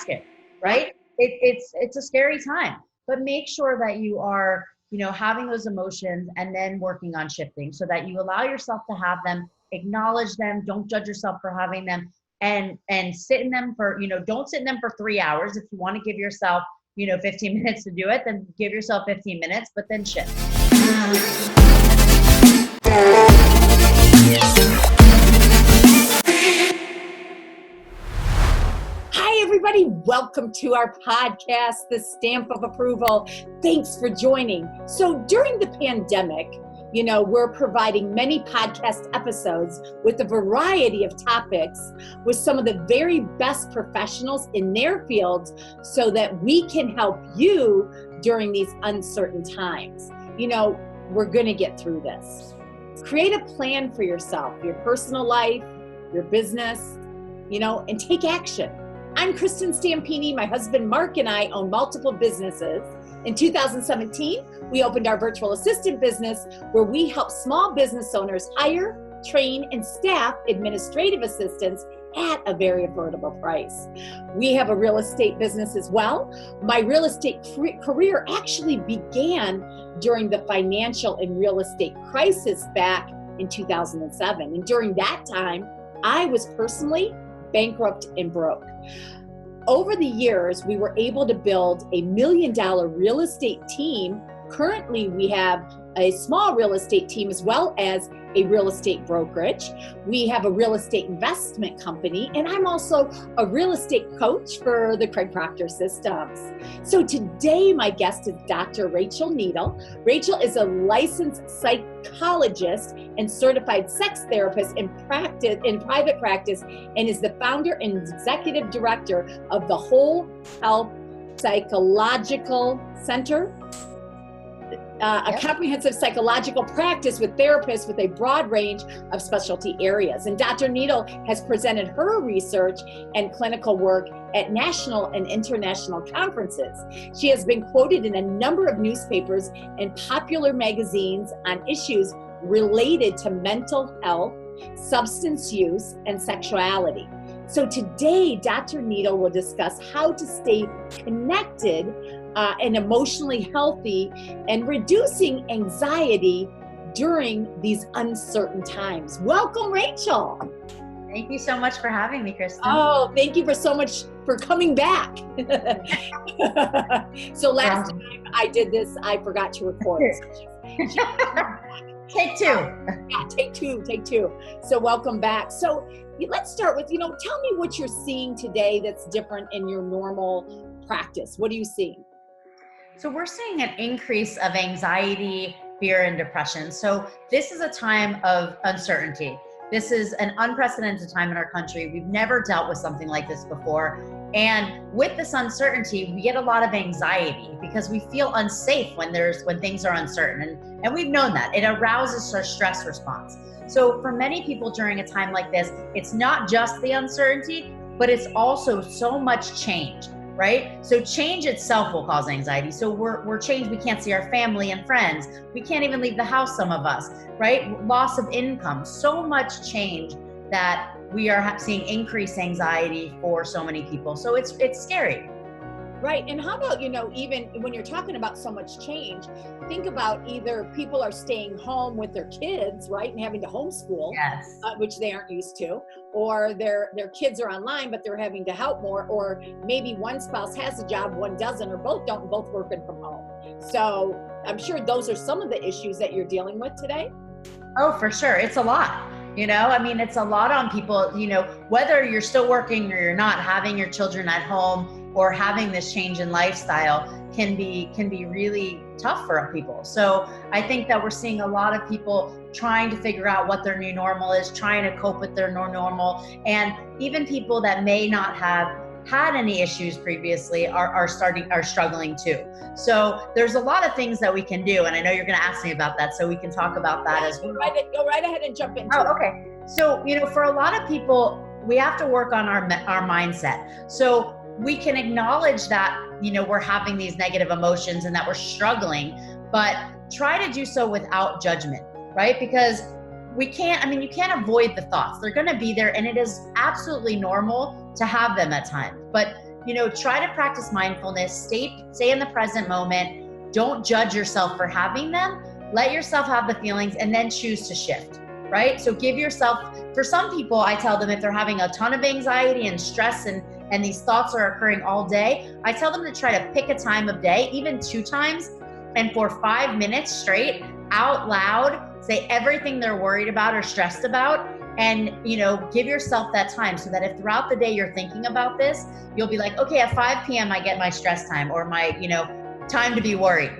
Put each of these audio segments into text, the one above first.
ask it, right? It's a scary time, but make sure that you are, having those emotions and then working on shifting so that you allow yourself to have them, acknowledge them, don't judge yourself for having them, and sit in them for, don't sit in them for 3 hours. If you want to give yourself, 15 minutes to do it, then give yourself 15 minutes, but then shift. Hi, everybody. Welcome to our podcast, The Stamp of Approval. Thanks for joining. So during the pandemic, we're providing many podcast episodes with a variety of topics with some of the very best professionals in their fields so that we can help you during these uncertain times. We're going to get through this. Create a plan for yourself, your personal life, your business, and take action. I'm Kristen Stampini. My husband Mark and I own multiple businesses. In 2017, we opened our virtual assistant business where we help small business owners hire, train, and staff administrative assistants at a very affordable price. We have a real estate business as well. My real estate career actually began during the financial and real estate crisis back in 2007. And during that time, I was personally bankrupt and broke. Over the years, we were able to build a $1 million real estate team. Currently, we have a small real estate team as well as a real estate brokerage. We have a real estate investment company, and I'm also a real estate coach for the Craig Proctor Systems. So today, my guest is Dr. Rachel Needle. Rachel is a licensed psychologist and certified sex therapist in private practice, and is the founder and executive director of the Whole Health Psychological Center. A comprehensive psychological practice with therapists with a broad range of specialty areas. And Dr. Needle has presented her research and clinical work at national and international conferences. She has been quoted in a number of newspapers and popular magazines on issues related to mental health, substance use, and sexuality. So today, Dr. Needle will discuss how to stay connected and emotionally healthy and reducing anxiety during these uncertain times. Welcome, Rachel. Thank you so much for having me, Kristen. Oh, thank you so much for coming back. So last time I did this, I forgot to record. Take two. Yeah, take two. So welcome back. So let's start with, tell me what you're seeing today that's different in your normal practice. What are you seeing? So we're seeing an increase of anxiety, fear, and depression. So this is a time of uncertainty. This is an unprecedented time in our country. We've never dealt with something like this before. And with this uncertainty, we get a lot of anxiety because we feel unsafe when things are uncertain. And we've known that. It arouses our stress response. So for many people during a time like this, it's not just the uncertainty, but it's also so much change. Right? So change itself will cause anxiety. So we're changed. We can't see our family and friends. We can't even leave the house, some of us, right? Loss of income, so much change that we are seeing increased anxiety for so many people. So it's scary. Right. And how about, even when you're talking about so much change, think about either people are staying home with their kids, right, and having to homeschool, yes, which they aren't used to, or their kids are online, but they're having to help more, or maybe one spouse has a job, one doesn't, or both don't, both working from home. So I'm sure those are some of the issues that you're dealing with today. Oh, for sure. It's a lot. It's a lot on people, whether you're still working or you're not, having your children at home or having this change in lifestyle can be really tough for people. So I think that we're seeing a lot of people trying to figure out what their new normal is, trying to cope with their new normal. And even people that may not have had any issues previously are struggling too. So there's a lot of things that we can do. And I know you're going to ask me about that, so we can talk about that as well. Go right ahead and jump into it. Okay. So, for a lot of people, we have to work on our mindset. So we can acknowledge that, we're having these negative emotions and that we're struggling, but try to do so without judgment, right? Because you can't avoid the thoughts. They're going to be there, and it is absolutely normal to have them at times. But try to practice mindfulness, stay in the present moment. Don't judge yourself for having them. Let yourself have the feelings and then choose to shift, right? So give yourself, for some people, I tell them if they're having a ton of anxiety and stress and these thoughts are occurring all day, I tell them to try to pick a time of day, even 2 times, and for 5 minutes straight, out loud, say everything they're worried about or stressed about, and give yourself that time so that if throughout the day you're thinking about this, you'll be like, okay, at 5 p.m. I get my stress time or my time to be worried.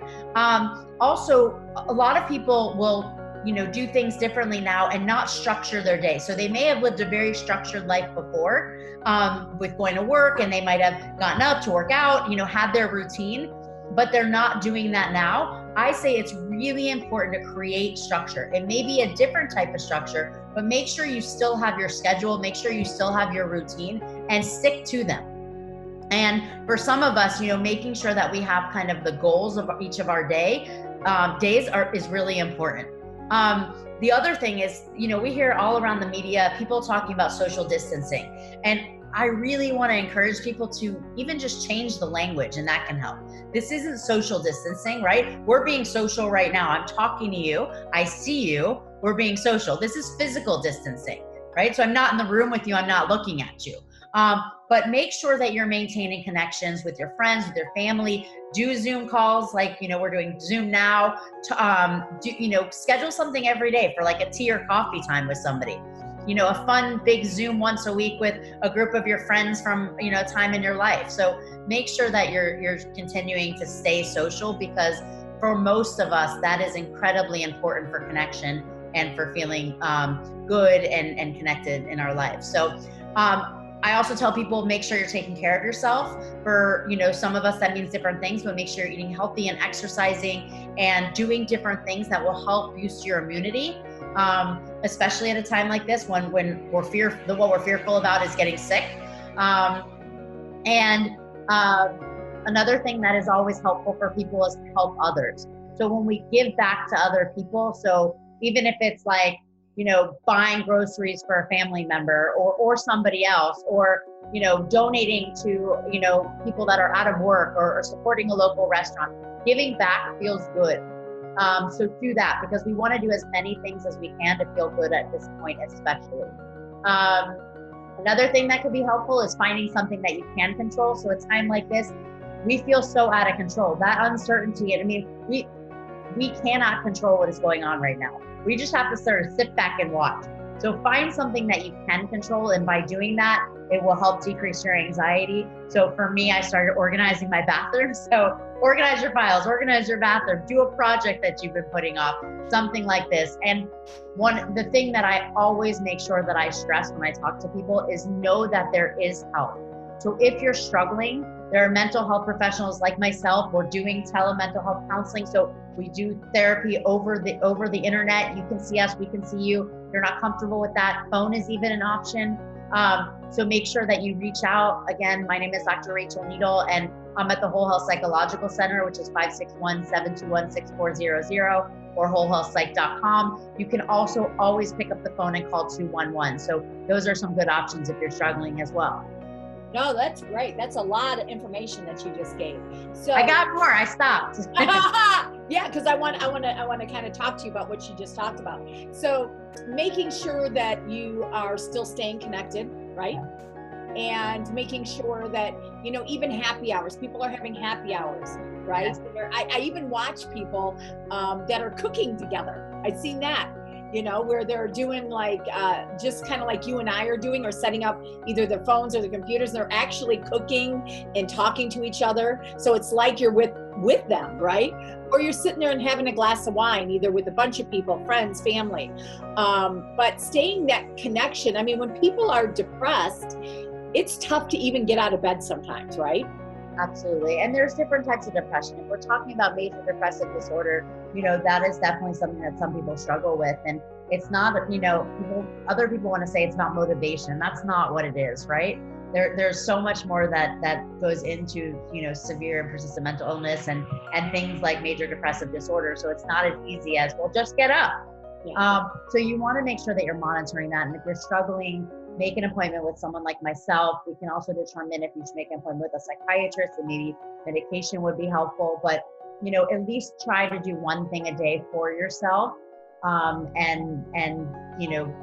Also, a lot of people will do things differently now and not structure their day. So they may have lived a very structured life before, with going to work, and they might have gotten up to work out, had their routine, but they're not doing that now. I say it's really important to create structure. It may be a different type of structure, but make sure you still have your schedule, make sure you still have your routine, and stick to them. And for some of us, making sure that we have kind of the goals of each of our days is really important. The other thing is, we hear all around the media, people talking about social distancing. And I really want to encourage people to even just change the language, and that can help. This isn't social distancing, right? We're being social right now. I'm talking to you. I see you. We're being social. This is physical distancing, right? So I'm not in the room with you. I'm not looking at you. But make sure that you're maintaining connections with your friends, with your family. Do Zoom calls like, we're doing Zoom now. Schedule something every day for like a tea or coffee time with somebody. A fun big Zoom once a week with a group of your friends from, a time in your life. So make sure that you're continuing to stay social, because for most of us, that is incredibly important for connection and for feeling good and connected in our lives. So I also tell people, make sure you're taking care of yourself. For, some of us, that means different things, but make sure you're eating healthy and exercising and doing different things that will help boost your immunity. Especially at a time like this, when what we're fearful about is getting sick. Another thing that is always helpful for people is to help others. So when we give back to other people, so even if it's like, buying groceries for a family member or somebody else, or, donating to, people that are out of work, or supporting a local restaurant, giving back feels good. So do that, because we want to do as many things as we can to feel good at this point, especially. Another thing that could be helpful is finding something that you can control. So a time like this, we feel so out of control. That uncertainty, we cannot control what is going on right now. We just have to sort of sit back and watch. So find something that you can control, and by doing that, it will help decrease your anxiety. So for me, I started organizing my bathroom. So organize your files, organize your bathroom, do a project that you've been putting off, something like this. And the thing that I always make sure that I stress when I talk to people is know that there is help. So if you're struggling, there are mental health professionals like myself. We're doing telemental health counseling. So we do therapy over the internet. You can see us, we can see you. If you're not comfortable with that, phone is even an option. So make sure that you reach out. Again, my name is Dr. Rachel Needle, and I'm at the Whole Health Psychological Center, which is 561-721-6400, or wholehealthpsych.com. You can also always pick up the phone and call 211. So those are some good options if you're struggling as well. No, that's great. That's a lot of information that you just gave. So I got more. I stopped. Yeah, because I want to kind of talk to you about what you just talked about. So making sure that you are still staying connected, right? And making sure that, even happy hours, people are having happy hours, right? Yeah. I even watch people that are cooking together. I've seen that. Where they're doing like, just kind of like you and I are doing, or setting up either their phones or the computers, and they're actually cooking and talking to each other. So it's like you're with them, right? Or you're sitting there and having a glass of wine, either with a bunch of people, friends, family. But staying that connection. When people are depressed, it's tough to even get out of bed sometimes, right? Absolutely. And there's different types of depression. If we're talking about major depressive disorder, that is definitely something that some people struggle with. And it's not, other people want to say it's not motivation. That's not what it is, right? There's so much more that goes into, severe and persistent mental illness and things like major depressive disorder. So it's not as easy as, well, just get up. Yeah. So you want to make sure that you're monitoring that. And if you're struggling, make an appointment with someone like myself. We can also determine if you should make an appointment with a psychiatrist, and maybe medication would be helpful. But, at least try to do one thing a day for yourself, and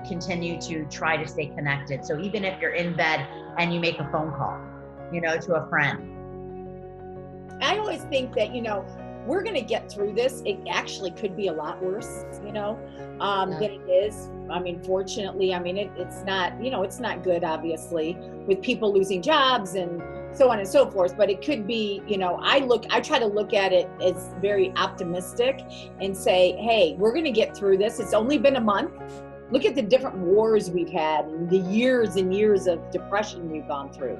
continue to try to stay connected. So even if you're in bed and you make a phone call, to a friend. I always think that, we're going to get through this. It actually could be a lot worse, than it is. I mean, fortunately, it's not, it's not good, obviously, with people losing jobs and so on and so forth. But it could be, I try to look at it as very optimistic and say, hey, we're going to get through this. It's only been a month. Look at the different wars we've had and the years and years of depression we've gone through.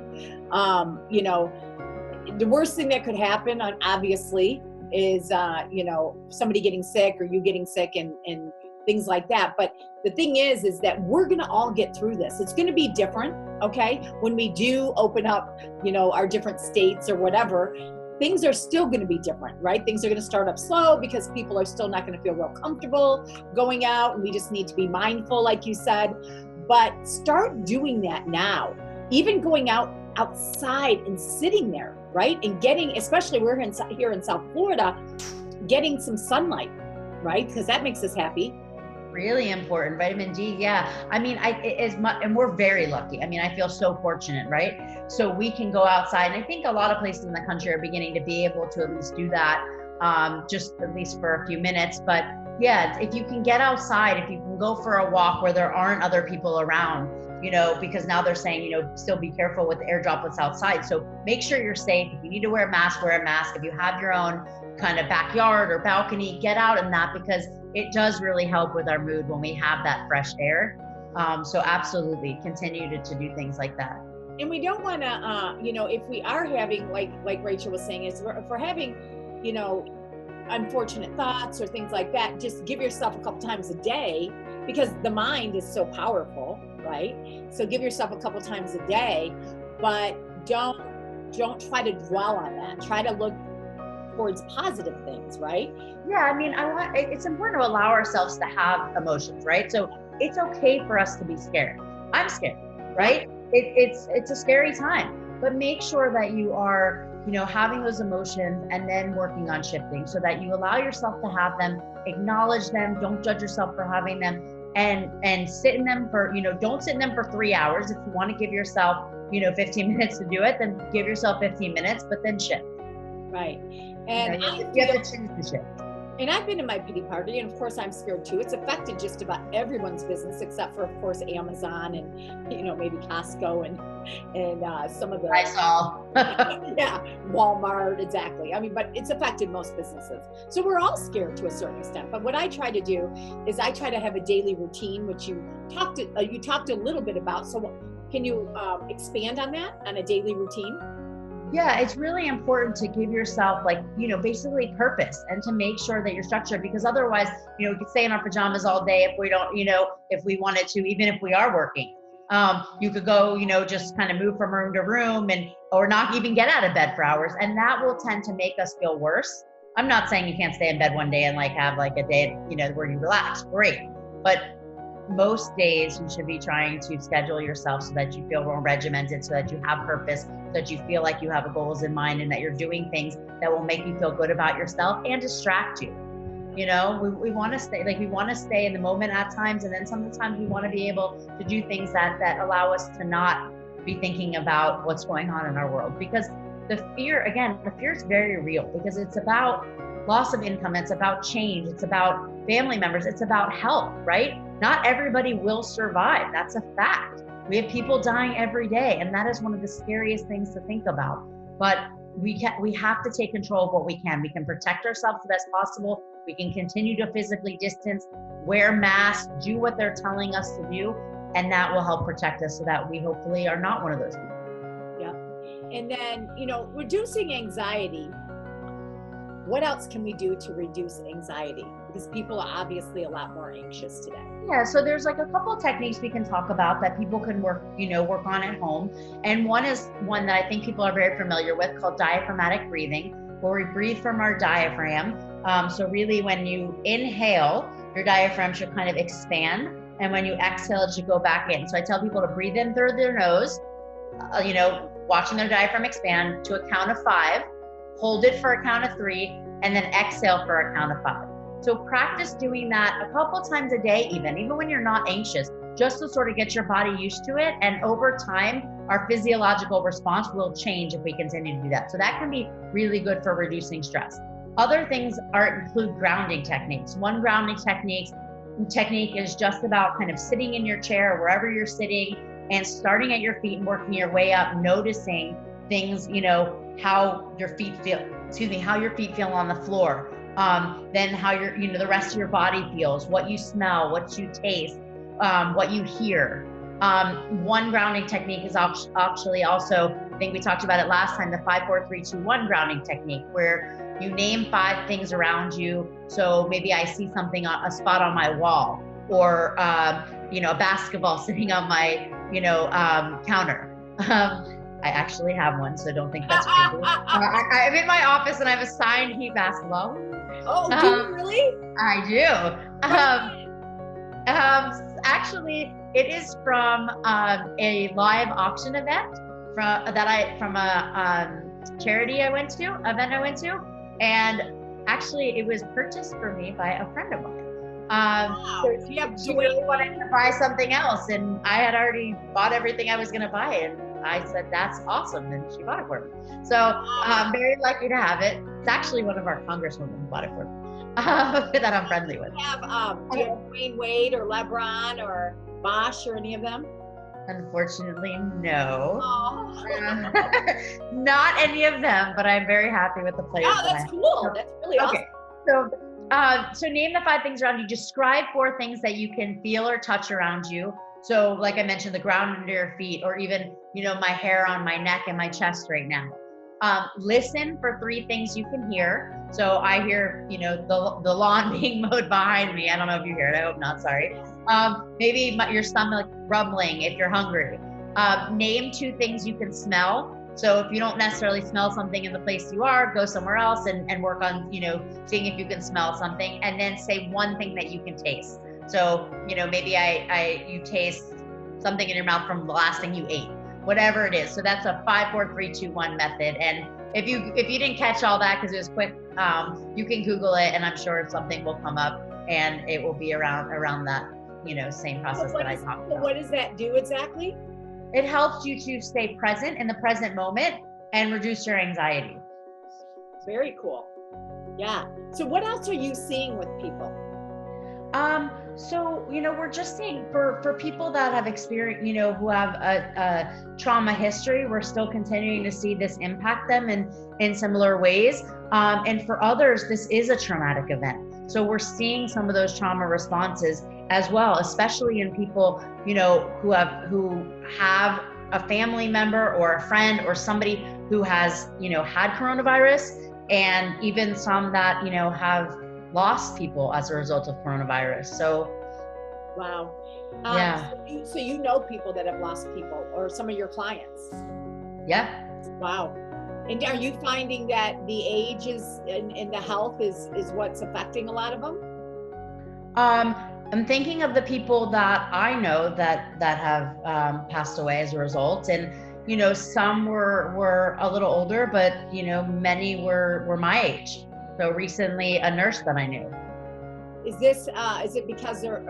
The worst thing that could happen, obviously, is, somebody getting sick or you getting sick and things like that. But the thing is that we're going to all get through this. It's going to be different. Okay. When we do open up, our different states or whatever, things are still going to be different, right? Things are going to start up slow because people are still not going to feel real comfortable going out. And we just need to be mindful, like you said, but start doing that now, even going outside and sitting there, right? And getting, especially we're here in South Florida, getting some sunlight, right? Because that makes us happy. Really important. Vitamin D. Yeah. And we're very lucky. I feel so fortunate, right? So we can go outside. And I think a lot of places in the country are beginning to be able to at least do that, just at least for a few minutes. But yeah, if you can get outside, if you can go for a walk where there aren't other people around, because now they're saying, still be careful with the air droplets outside. So make sure you're safe. If you need to wear a mask, wear a mask. If you have your own kind of backyard or balcony, get out in that, because it does really help with our mood when we have that fresh air. So absolutely continue to do things like that. And we don't want to, if we are having, like Rachel was saying, if we're having, unfortunate thoughts or things like that, just give yourself a couple times a day, because the mind is so powerful, right? So give yourself a couple times a day, but don't try to dwell on that. Try to look towards positive things, right? Yeah, it's important to allow ourselves to have emotions, right? So it's okay for us to be scared. I'm scared, right? It's a scary time, but make sure that you are, having those emotions and then working on shifting so that you allow yourself to have them, acknowledge them, don't judge yourself for having them, and sit in them for, don't sit in them for 3 hours. If you want to give yourself, 15 minutes to do it, then give yourself 15 minutes, but then shift. Right. And you have to choose to shift. And I've been in my pity party, and of course I'm scared too. It's affected just about everyone's business, except for, of course, Amazon and, maybe Costco and some of the. I saw. Yeah, Walmart, exactly. But it's affected most businesses. So we're all scared to a certain extent. But what I try to do is I try to have a daily routine, which you talked a little bit about. So can you expand on that, on a daily routine? Yeah, it's really important to give yourself basically purpose, and to make sure that you're structured, because otherwise, we could stay in our pajamas all day if we don't, if we wanted to, even if we are working. You could go, just kind of move from room to room or not even get out of bed for hours. And that will tend to make us feel worse. I'm not saying you can't stay in bed one day and have a day, where you relax. Great. But most days you should be trying to schedule yourself so that you feel more regimented, so that you have purpose, so that you feel like you have goals in mind, and that you're doing things that will make you feel good about yourself and distract you. We want to stay in the moment at times, and then sometimes we want to be able to do things that allow us to not be thinking about what's going on in our world. Because the fear is very real, because it's about loss of income, it's about change, it's about family members, it's about health, right? Not everybody will survive. That's a fact. We have people dying every day, and that is one of the scariest things to think about. But we have to take control of what we can. We can protect ourselves the best possible. We can continue to physically distance, wear masks, do what they're telling us to do, and that will help protect us so that we hopefully are not one of those people. Yeah. And then, reducing anxiety. What else can we do to reduce anxiety? Because people are obviously a lot more anxious today. Yeah, so there's a couple of techniques we can talk about that people can work on at home. And one is one that I think people are very familiar with, called diaphragmatic breathing, where we breathe from our diaphragm. So really when you inhale, your diaphragm should kind of expand. And when you exhale, it should go back in. So I tell people to breathe in through their nose, watching their diaphragm expand to a count of 5, hold it for a count of 3, and then exhale for a count of 5. So practice doing that a couple times a day, even when you're not anxious, just to sort of get your body used to it. And over time, our physiological response will change if we continue to do that. So that can be really good for reducing stress. Other things include grounding techniques. One grounding technique is just about kind of sitting in your chair, wherever you're sitting, and starting at your feet and working your way up, noticing things, how your feet feel on the floor. Then how the rest of your body feels, what you smell, what you taste, what you hear. One grounding technique is actually also, I think we talked about it last time, the 5, 4, 3, 2, 1 grounding technique, where you name 5 things around you. So maybe I see something, a spot on my wall, or a basketball sitting on my counter. I actually have one, so don't think that's crazy. I'm in my office and I have a signed Heat basketball. Oh, do you really? I do. Actually, it is from a live auction event from a charity event I went to, and actually it was purchased for me by a friend of mine. Wow. So she really wanted to buy something else, and I had already bought everything I was going to buy, and I said, that's awesome, and she bought it for me. So I'm very lucky to have it. It's actually one of our congresswomen who bought it for me, that I'm friendly with. Do you have Wayne Wade or LeBron or Bosch or any of them? Unfortunately, no. Oh. Not any of them, but I'm very happy with the players. Oh, that's cool. That's really awesome. So name the 5 things around you. Describe 4 things that you can feel or touch around you. So like I mentioned, the ground under your feet, or even, my hair on my neck and my chest right now. Listen for 3 things you can hear. So I hear, the lawn being mowed behind me. I don't know if you hear it. I hope not. Sorry. Maybe your stomach rumbling if you're hungry. Name 2 things you can smell. So if you don't necessarily smell something in the place you are, go somewhere else and work on, seeing if you can smell something. And then say 1 thing that you can taste. So, maybe you taste something in your mouth from the last thing you ate, whatever it is. So that's a 5, 4, 3, 2, 1 method. And if you didn't catch all that because it was quick, you can Google it, and I'm sure something will come up, and it will be around that, same process that I talked about. What does that do exactly? It helps you to stay present in the present moment and reduce your anxiety. Very cool. Yeah. So what else are you seeing with people? So, we're just seeing for people that have experienced, who have a trauma history, we're still continuing to see this impact them in similar ways. And for others, this is a traumatic event. So we're seeing some of those trauma responses as well, especially in people, who have a family member or a friend or somebody who has, had coronavirus, and even some that, have lost people as a result of coronavirus. So wow. Yeah. So you know people that have lost people, or some of your clients? Yeah. Wow. And are you finding that the age and the health is what's affecting a lot of them? I'm thinking of the people that I know that have passed away as a result, and some were a little older, but many were my age. So recently, a nurse that I knew. Is it because they're,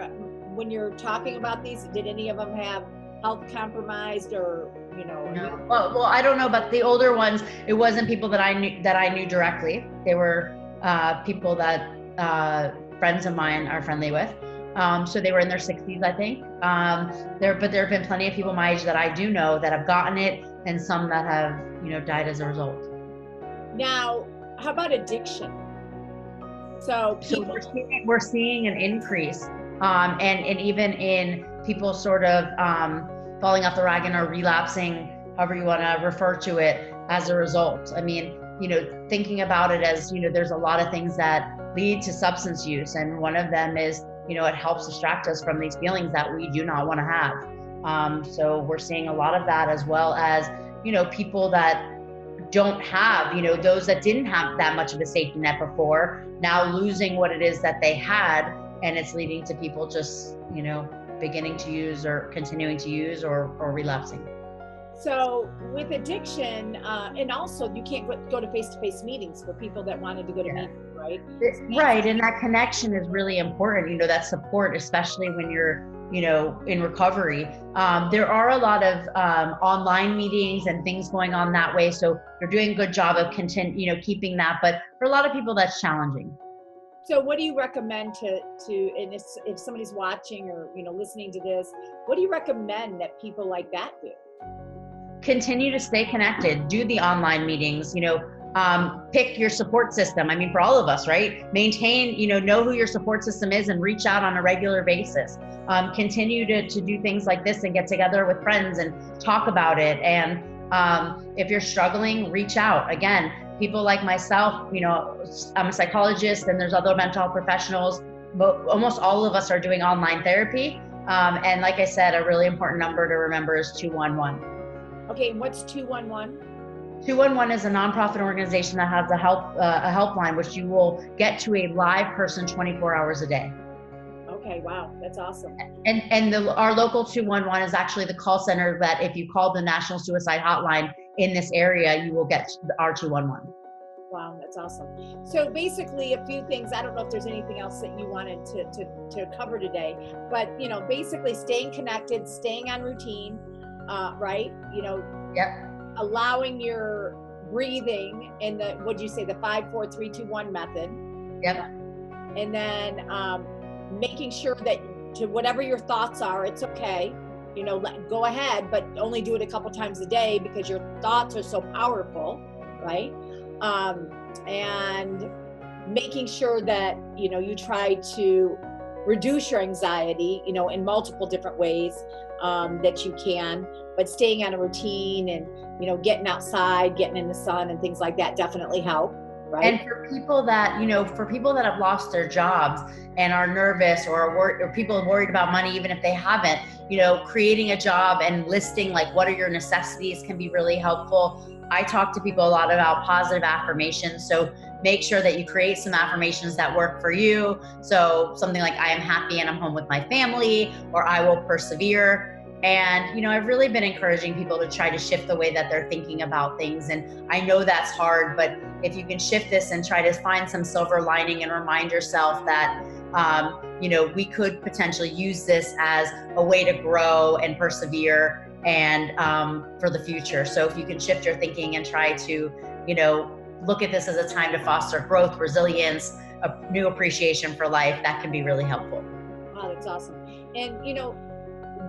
when you're talking about these, did any of them have health compromised, or No. Well, I don't know about the older ones. It wasn't people that I knew directly. They were people that friends of mine are friendly with. So they were in their 60s, I think. But there have been plenty of people my age that I do know that have gotten it, and some that have died as a result. Now, how about addiction? So we're seeing an increase, and even in people sort of falling off the wagon or relapsing, however you want to refer to it, as a result. I mean, thinking about it as, there's a lot of things that lead to substance use, and one of them is, it helps distract us from these feelings that we do not want to have. So we're seeing a lot of that, as well as, people that don't have, those that didn't have that much of a safety net before, now losing what it is that they had, and it's leading to people just, beginning to use or continuing to use or relapsing. So with addiction, and also you can't go to face-to-face meetings for people that wanted to go to meetings, right? Right, and that connection is really important, that support, especially when you're, in recovery. There are a lot of online meetings and things going on that way, so you're doing a good job of keeping that, but for a lot of people that's challenging. So what do you recommend and if somebody's watching or, listening to this, what do you recommend that people like that do? Continue to stay connected, do the online meetings, pick your support system. I mean, for all of us, right? Maintain, know who your support system is and reach out on a regular basis. Continue to do things like this and get together with friends and talk about it. And if you're struggling, reach out. Again, people like myself, I'm a psychologist and there's other mental health professionals, but almost all of us are doing online therapy. And like I said, a really important number to remember is 211. Okay, and what's 211? 211 is a nonprofit organization that has a helpline, which you will get to a live person 24 hours a day. Okay, wow, that's awesome. And our local 211 is actually the call center that if you call the National Suicide Hotline in this area, you will get our 211. Wow, that's awesome. So basically a few things, I don't know if there's anything else that you wanted to cover today, but basically staying connected, staying on routine, right? Yep. Allowing your breathing in the, what'd you say, the 5, 4, 3, 2, 1 method. Yep. And then making sure that to whatever your thoughts are, it's okay. Go ahead, but only do it a couple times a day because your thoughts are so powerful, right? And making sure that, you try to reduce your anxiety, in multiple different ways that you can, but staying on a routine and, getting outside, getting in the sun and things like that definitely help, right? And for people that, have lost their jobs and are nervous or people worried about money, even if they haven't, creating a job and listing like what are your necessities can be really helpful. I talk to people a lot about positive affirmations. So make sure that you create some affirmations that work for you. So something like, I am happy and I'm home with my family, or I will persevere. And, I've really been encouraging people to try to shift the way that they're thinking about things. And I know that's hard, but if you can shift this and try to find some silver lining and remind yourself that, we could potentially use this as a way to grow and persevere and for the future. So if you can shift your thinking and try to, look at this as a time to foster growth, resilience, a new appreciation for life, that can be really helpful. Wow, that's awesome. And,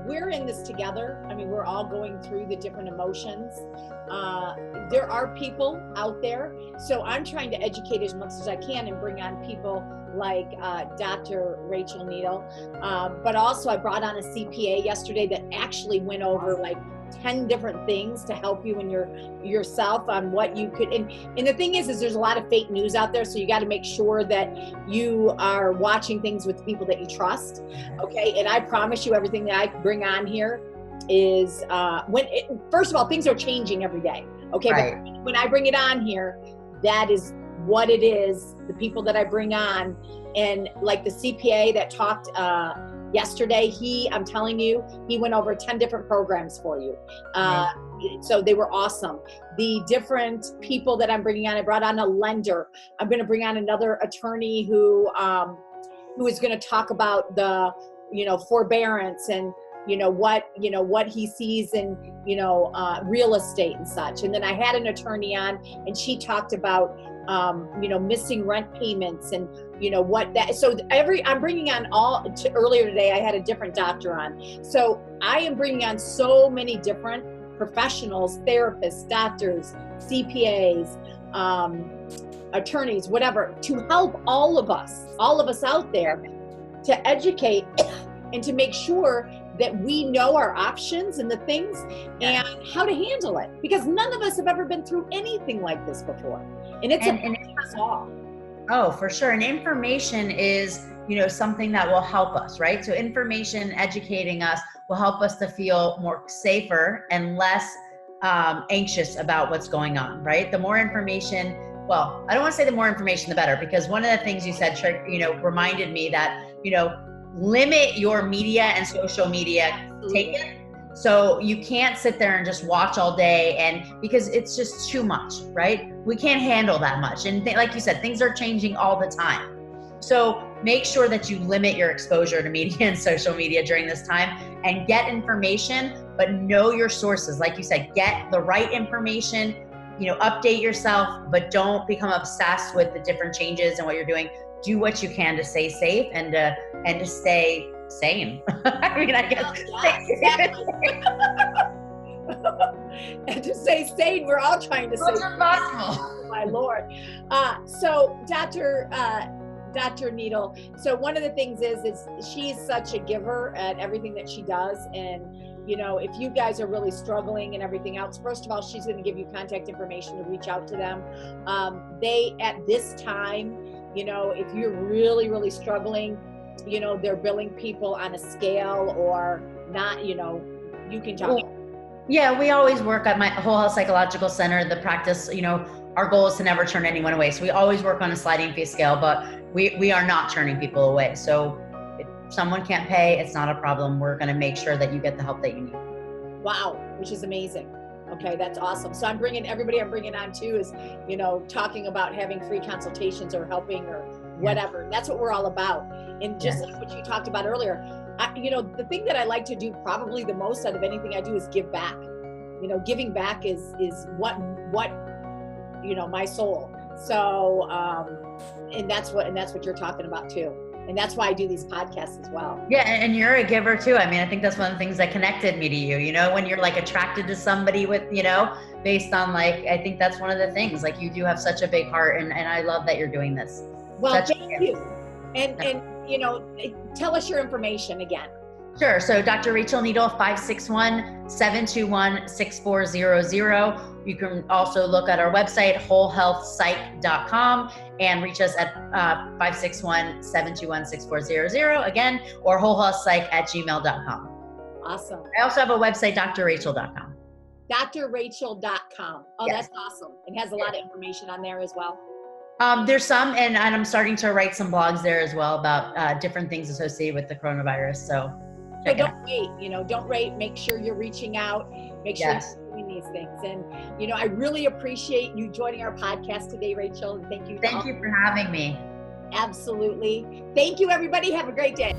we're in this together. I mean, we're all going through the different emotions. There are people out there. So I'm trying to educate as much as I can and bring on people like Dr. Rachel Needle. But also I brought on a CPA yesterday that actually went over like 10 different things to help you in yourself on what you could, and the thing is there's a lot of fake news out there, so you got to make sure that you are watching things with people that you trust. Okay, and I promise you everything that I bring on here is first of all, things are changing every day. Okay, right. But when I bring it on here, that is what it is, the people that I bring on. And like the CPA that talked yesterday, I'm telling you, he went over 10 different programs for you. So they were awesome. The different people that I'm bringing on, I brought on a lender. I'm going to bring on another attorney who is going to talk about the, forbearance and, what he sees in, real estate and such. And then I had an attorney on and she talked about, missing rent payments and, I'm bringing on earlier today, I had a different doctor on. So I am bringing on so many different professionals, therapists, doctors, CPAs, attorneys, whatever, to help all of us out there to educate and to make sure that we know our options and the things and how to handle it, because none of us have ever been through anything like this before. And it's us all. Oh, for sure. And information is, something that will help us, right? So information educating us will help us to feel more safer and less anxious about what's going on, right? The more information, well, I don't want to say the more information, the better, because one of the things you said, reminded me that, limit your media and social media. Take it. So you can't sit there and just watch all day, and because it's just too much, right? We can't handle that much. And like you said, things are changing all the time. So make sure that you limit your exposure to media and social media during this time, and get information, but know your sources. Like you said, get the right information, update yourself, but don't become obsessed with the different changes and what you're doing. Do what you can to stay safe and to stay sane. I mean, I guess. Exactly. And to stay sane, we're all trying to stay sane. Possible. My Lord. So Dr. Needle, so one of the things is she's such a giver at everything that she does. And, if you guys are really struggling and everything else, first of all, she's going to give you contact information to reach out to them. They, at this time, if you're really, really struggling, they're billing people on a scale or not, you can talk. Yeah, we always work at my Whole Health Psychological Center, the practice, our goal is to never turn anyone away. So we always work on a sliding fee scale, but we are not turning people away. So if someone can't pay, it's not a problem. We're going to make sure that you get the help that you need. Wow, which is amazing. Okay, that's awesome. So I'm bringing on too is, talking about having free consultations or helping or whatever. And that's what we're all about. And just like what you talked about earlier, the thing that I like to do probably the most out of anything I do is give back. Giving back is what my soul. So, and that's what you're talking about too. And that's why I do these podcasts as well. Yeah, and you're a giver too. I mean, I think that's one of the things that connected me to you, when you're like attracted to somebody with, based on I think that's one of the things, you do have such a big heart, and I love that you're doing this. Well, thank you. And tell us your information again. Sure. So Dr. Rachel Needle, 561-721-6400. You can also look at our website, wholehealthpsych.com, and reach us at 561-721-6400 again, or wholehealthpsych@gmail.com. Awesome. I also have a website, drrachel.com. drrachel.com. Oh, yes. That's awesome. It has a lot of information on there as well. There's some, and I'm starting to write some blogs there as well about different things associated with the coronavirus. So don't wait, don't wait. Make sure you're reaching out. Make sure you're doing these things. And, I really appreciate you joining our podcast today, Rachel. And thank you. Thank you for having me. Absolutely. Thank you, everybody. Have a great day.